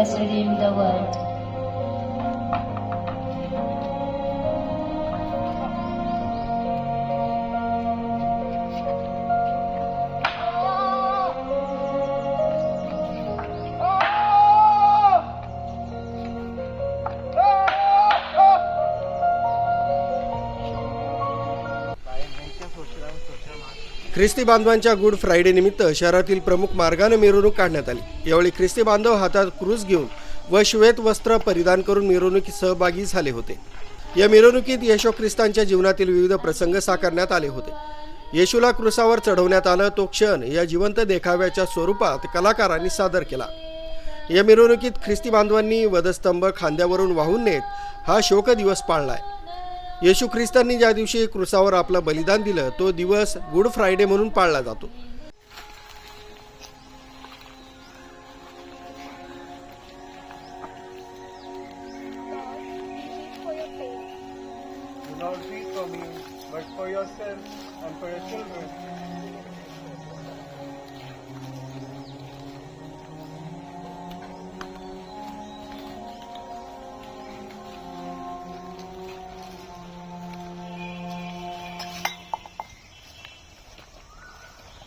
has redeemed the world. ख्रिस्ती बांधवांच्या good Friday निमित्त शहरातील प्रमुख मार्गाने मिरवणूक काढण्यात आली। यावेळी ख्रिस्ती बांधव हातात क्रूस घेऊन व श्वेत वस्त्र परिधान करून मिरवणुकीत सहभागी झाले होते। या मिरवणुकीत येशू ख्रिस्तांच्या जीवनातील विविध प्रसंग साकारण्यात आले होते। येशूला क्रूसावर चढवण्यात आलं तो क्षण या जिवंत देखाव्याच्या स्वरूपात कलाकारांनी सादर केला। या मिरवणुकीत ख्रिस्ती बांधवांनी वधस्तंभ खांद्यावरून वाहून नेत हा शोक दिवस पाळलाय। येशू ख्रिस्तांनी ज्या दिवशी क्रूसावर आपलं बलिदान दिलं तो दिवस गुड फ्रायडे म्हणून पाळला जातो।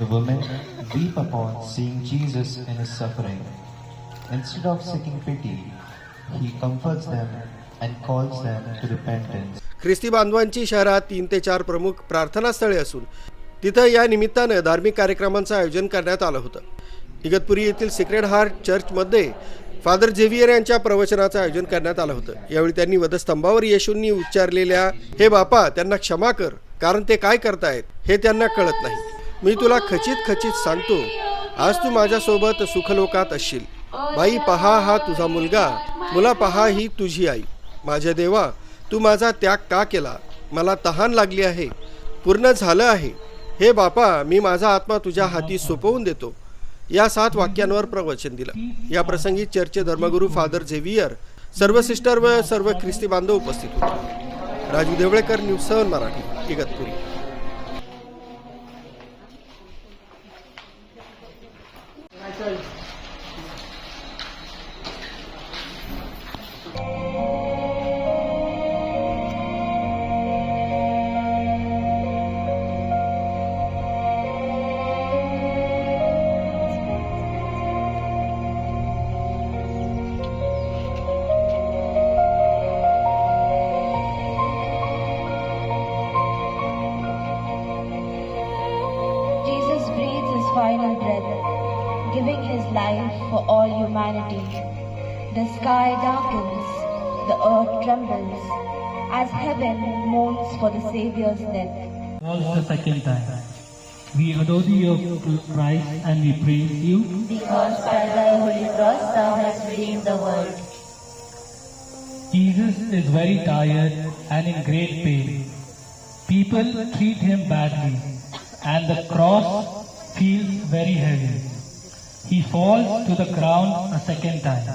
The women weep upon seeing Jesus in his suffering. Instead of seeking pity, he comforts them and calls them to repentance. ख्रिस्ती बांधवांची शहरात 3 ते 4 प्रमुख प्रार्थनास्थळे असून तिथं या निमित्तानं धार्मिक कार्यक्रमांचं आयोजन करण्यात आलं होतं। इगतपुरी येथील सिक्रेट हार्ट चर्चमध्ये फादर झेवियर यांच्या प्रवचनाचं आयोजन करण्यात आलं होतं। यावेळी त्यांनी वधस्तंभावर येशूंनी उच्चारलेल्या हे बापा त्यांना क्षमा कर कारण ते काय करतायत हे त्यांना कळत नाही। मी तुला खचित सांगतो आज तू माझ्यासोबत सुखलोकात असशील। बाई पहा हा तुझा मुलगा, मुला पहा ही तुझी आई। माझ्या देवा तू माझा त्याग का केला? मला तहान लागली आहे, पूर्ण झालं आहे। हे बापा मी माझा आत्मा तुझ्या हाती सोपवून देतो। या 7 वाक्यांवर प्रवचन दिलं। या प्रसंगी चर्चचे धर्मगुरू फादर झेवियर, सर्व सिस्टर व सर्व ख्रिस्ती बांधव उपस्थित होते। Raju Devlekar, news 7 Marathi, Igatpuri. Final breath, giving his life for all humanity. The sky darkens, the earth trembles, as heaven mourns for the Saviour's death. Calls the second time. We adore thee, O Christ, and we praise you, Because by thy holy cross thou hast redeemed the world. Jesus is very tired and in great pain. People treat him badly, and the cross feels very heavy. He falls to the ground a second time.